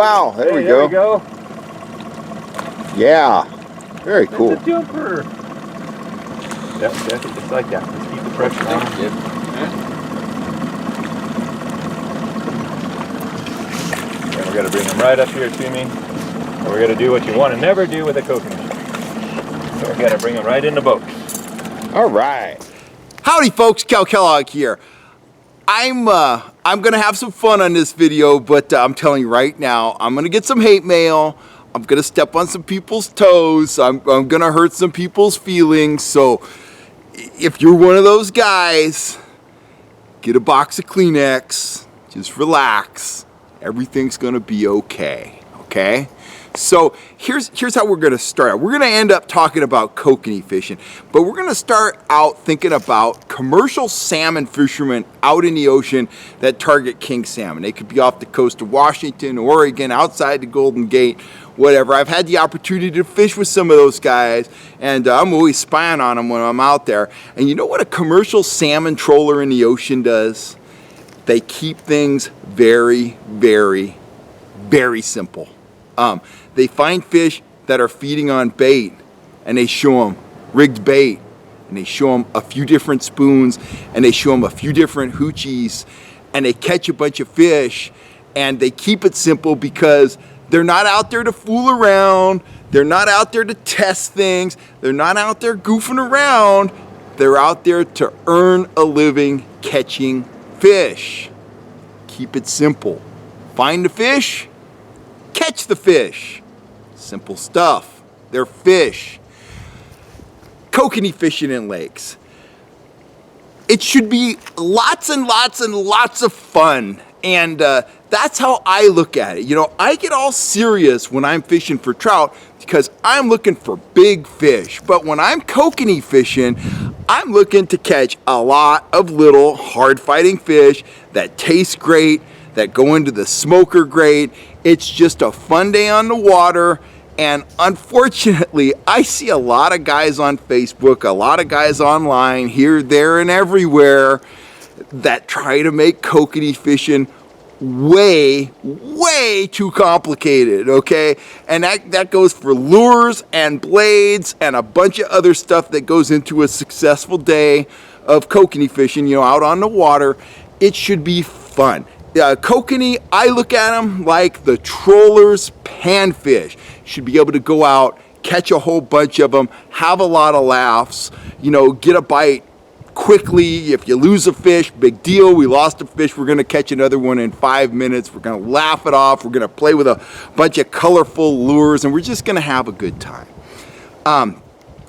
wow. There we go. There we go. Yeah. Very cool. It's a jumper. Yep, just like that. Let's keep the pressure on. Yep. And we're going to bring them right up here to me. And we're going to do what you want to never do with a kokanee. So we're going to bring them right in the boat. All right. Howdy folks, Cal Kellogg here. I'm gonna have some fun on this video, but I'm telling you right now, I'm gonna get some hate mail. I'm gonna step on some people's toes. I'm gonna hurt some people's feelings. So if you're one of those guys, get a box of Kleenex, just relax. Everything's gonna be okay, okay? So here's how we're gonna start out. We're gonna end up talking about kokanee fishing, but we're gonna start out thinking about commercial salmon fishermen out in the ocean that target king salmon. They could be off the coast of Washington, Oregon, outside the Golden Gate, whatever. I've had the opportunity to fish with some of those guys, and I'm always spying on them when I'm out there. And you know what a commercial salmon troller in the ocean does? They keep things very, very, very simple. They find fish that are feeding on bait, and they show them rigged bait, and they show them a few different spoons, and they show them a few different hoochies, and they catch a bunch of fish, and they keep it simple because they're not out there to fool around, they're not out there to test things, they're not out there goofing around, they're out there to earn a living catching fish. Keep it simple. Find the fish, catch the fish. Simple stuff. They're fish. Kokanee fishing in lakes. It should be lots and lots and lots of fun. And that's how I look at it. You know, I get all serious when I'm fishing for trout because I'm looking for big fish. But when I'm kokanee fishing, I'm looking to catch a lot of little hard-fighting fish that taste great, that go into the smoker great. It's just a fun day on the water. And unfortunately, I see a lot of guys on Facebook, a lot of guys online, here, there, and everywhere that try to make kokanee fishing way, way too complicated, okay? And that goes for lures and blades and a bunch of other stuff that goes into a successful day of kokanee fishing, you know, out on the water. It should be fun. Kokanee, I look at them like the troller's panfish. You should be able to go out, catch a whole bunch of them, have a lot of laughs, you know, get a bite quickly. If you lose a fish, big deal. We lost a fish. We're going to catch another one in 5 minutes. We're going to laugh it off. We're going to play with a bunch of colorful lures, and we're just going to have a good time.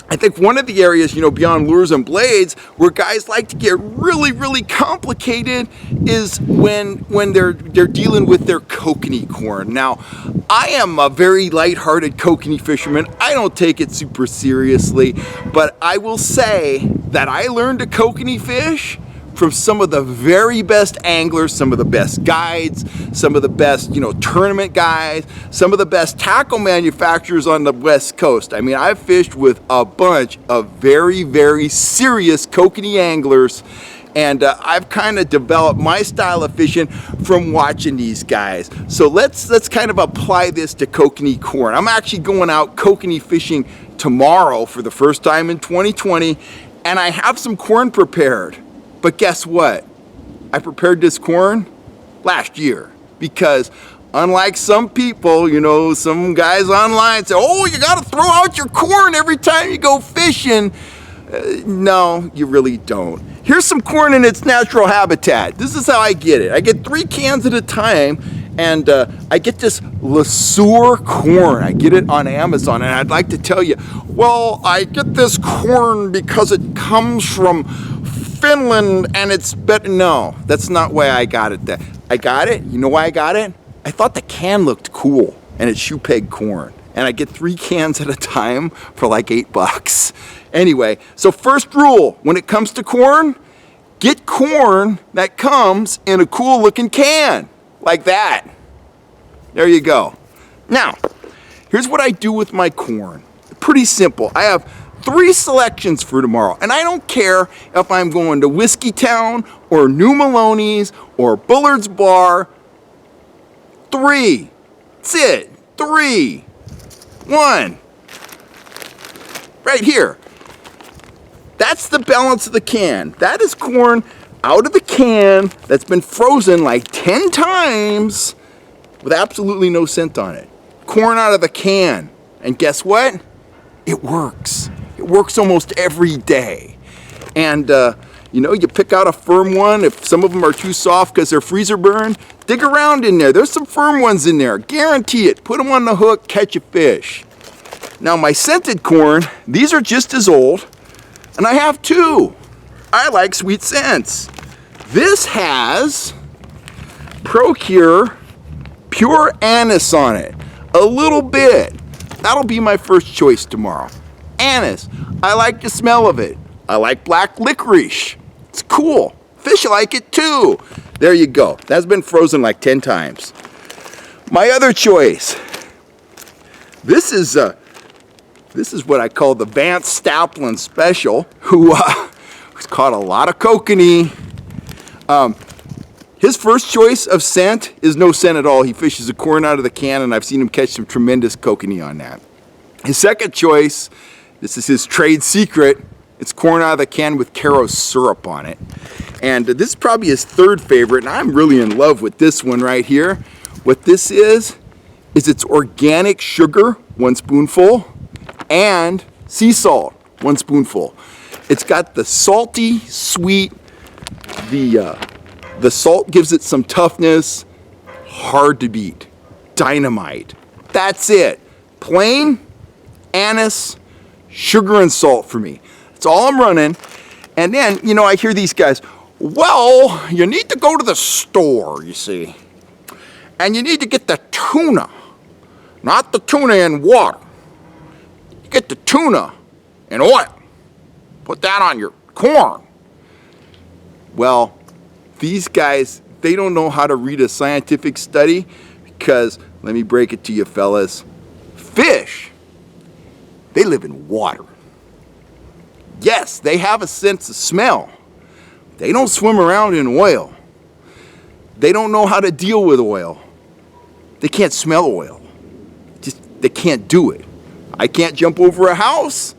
I think one of the areas, you know, beyond lures and blades, where guys like to get really, really complicated is when they're dealing with their kokanee corn. Now, I am a very lighthearted kokanee fisherman. I don't take it super seriously, but I will say that I learned to kokanee fish from some of the very best anglers, some of the best guides, some of the best, you know, tournament guys, some of the best tackle manufacturers on the West Coast. I mean, I've fished with a bunch of very, very serious kokanee anglers, and I've kind of developed my style of fishing from watching these guys. So let's kind of apply this to kokanee corn. I'm actually going out kokanee fishing tomorrow for the first time in 2020, and I have some corn prepared. But guess what? I prepared this corn last year because unlike some people, you know, some guys online say, oh, you got to throw out your corn every time you go fishing. No, you really don't. Here's some corn in its natural habitat. This is how I get it. I get 3 cans at a time, and I get this LeSueur corn. I get it on Amazon, and I'd like to tell you, well, I get this corn because it comes from Finland and it's better. No, that's not why I got it. I got it. You know why I got it? I thought the can looked cool, and it's shoe peg corn. And I get 3 cans at a time for like $8. Anyway, so first rule when it comes to corn, get corn that comes in a cool looking can like that. There you go. Now, here's what I do with my corn. Pretty simple. I have 3 selections for tomorrow, and I don't care if I'm going to Whiskey Town or New Maloney's or Bullard's Bar. 3. That's it. 3, 1. Right here. That's the balance of the can. That is corn out of the can that's been frozen like 10 times with absolutely no scent on it. Corn out of the can. And guess what? It works. It works almost every day. And you know, you pick out a firm one. If some of them are too soft because they're freezer burned, dig around in there. There's some firm ones in there. Guarantee it. Put them on the hook, catch a fish. Now my scented corn, these are just as old, and I have 2. I like sweet scents. This has Procure Pure Anise on it. A little bit. That'll be my first choice tomorrow. Anise. I like the smell of it. I like black licorice. It's cool. Fish like it too. There you go. That's been frozen like 10 times. My other choice. This is what I call the Vance Staplin Special, who's caught a lot of kokanee. His first choice of scent is no scent at all. He fishes a corn out of the can, and I've seen him catch some tremendous kokanee on that. His second choice, this is his trade secret, it's corn out of the can with Caro syrup on it. And this is probably his third favorite, and I'm really in love with this one right here. What this is it's organic sugar, 1 spoonful, and sea salt, 1 spoonful. It's got the salty, sweet, the salt gives it some toughness, hard to beat, dynamite. That's it. Plain, anise, sugar and salt for me. That's all I'm running. And then, you know, I hear these guys, well, you need to go to the store, you see. And you need to get the tuna, not the tuna in water. You get the tuna in oil. Put that on your corn. Well, these guys, they don't know how to read a scientific study because, let me break it to you fellas, fish, they live in water. Yes, they have a sense of smell. They don't swim around in oil. They don't know how to deal with oil. They can't smell oil. They can't do it. I can't jump over a house.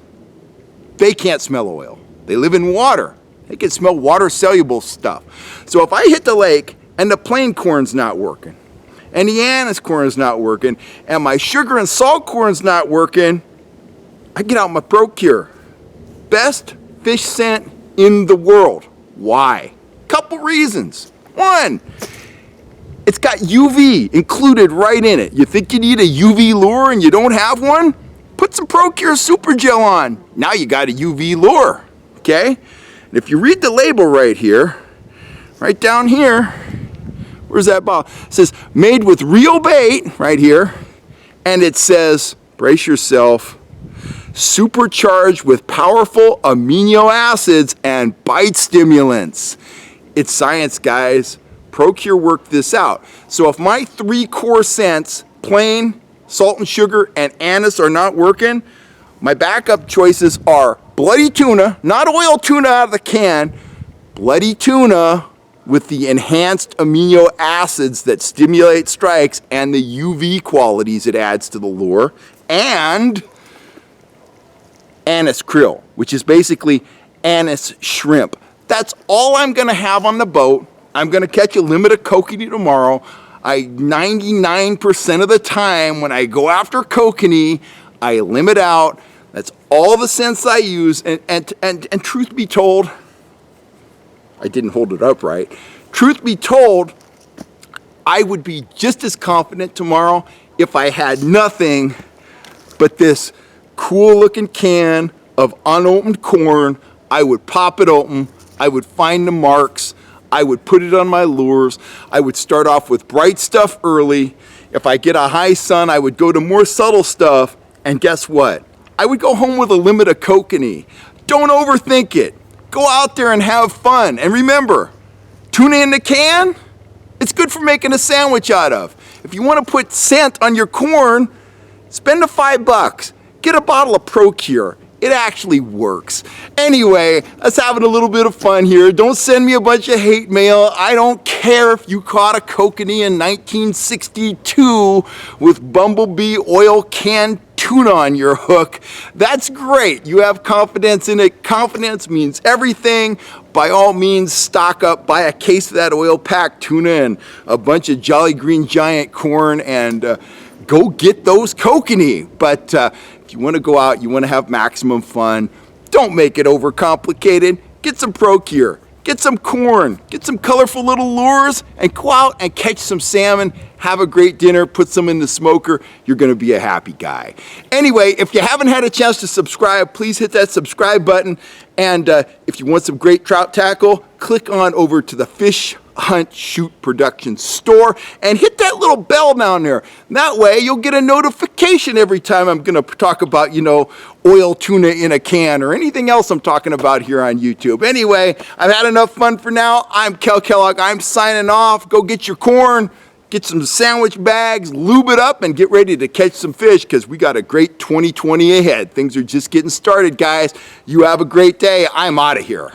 They can't smell oil. They live in water. They can smell water-soluble stuff. So if I hit the lake and the plain corn's not working, and the anise corn is not working, and my sugar and salt corn's not working, I get out my Procure. Best fish scent in the world. Why? Couple reasons. 1, it's got UV included right in it. You think you need a UV lure and you don't have one? Put some Procure Super Gel on. Now you got a UV lure. Okay? And if you read the label right here, right down here, where's that bottle? It says made with real bait right here, and it says, brace yourself, supercharged with powerful amino acids and bite stimulants. It's science, guys. Procure worked this out. So if my 3 core scents, plain, salt and sugar, and anise are not working, my backup choices are bloody tuna, not oil tuna out of the can, bloody tuna with the enhanced amino acids that stimulate strikes and the UV qualities it adds to the lure, and anise krill, which is basically anise shrimp. That's all I'm going to have on the boat. I'm going to catch a limit of kokanee tomorrow. 99% of the time when I go after kokanee, I limit out. That's all the scents I use. And truth be told, I didn't hold it up right. Truth be told, I would be just as confident tomorrow if I had nothing but this cool looking can of unopened corn. I would pop it open. I would find the marks. I would put it on my lures. I would start off with bright stuff early. If I get a high sun, I would go to more subtle stuff. And guess what? I would go home with a limit of kokanee. Don't overthink it. Go out there and have fun. And remember, tuna in the can, it's good for making a sandwich out of. If you want to put scent on your corn, spend the $5. Get a bottle of Procure. It actually works. Anyway, us having a little bit of fun here. Don't send me a bunch of hate mail. I don't care if you caught a kokanee in 1962 with bumblebee oil can tuna on your hook. That's great. You have confidence in it. Confidence means everything. By all means, stock up, buy a case of that oil packed tuna and a bunch of Jolly Green Giant corn, and go get those kokanee. But if you want to go out, you want to have maximum fun, don't make it overcomplicated. Get some pro gear, get some corn, get some colorful little lures, and go out and catch some salmon. Have a great dinner, put some in the smoker. You're going to be a happy guy. Anyway, if you haven't had a chance to subscribe, please hit that subscribe button. And if you want some great trout tackle, click on over to the Fish Hunt Shoot Production store and hit that little bell down there. That way you'll get a notification every time I'm going to talk about, oil tuna in a can or anything else I'm talking about here on YouTube. Anyway, I've had enough fun for now. I'm Kel Kellogg. I'm signing off. Go get your corn, get some sandwich bags, lube it up, and get ready to catch some fish because we got a great 2020 ahead. Things are just getting started, guys. You have a great day. I'm out of here.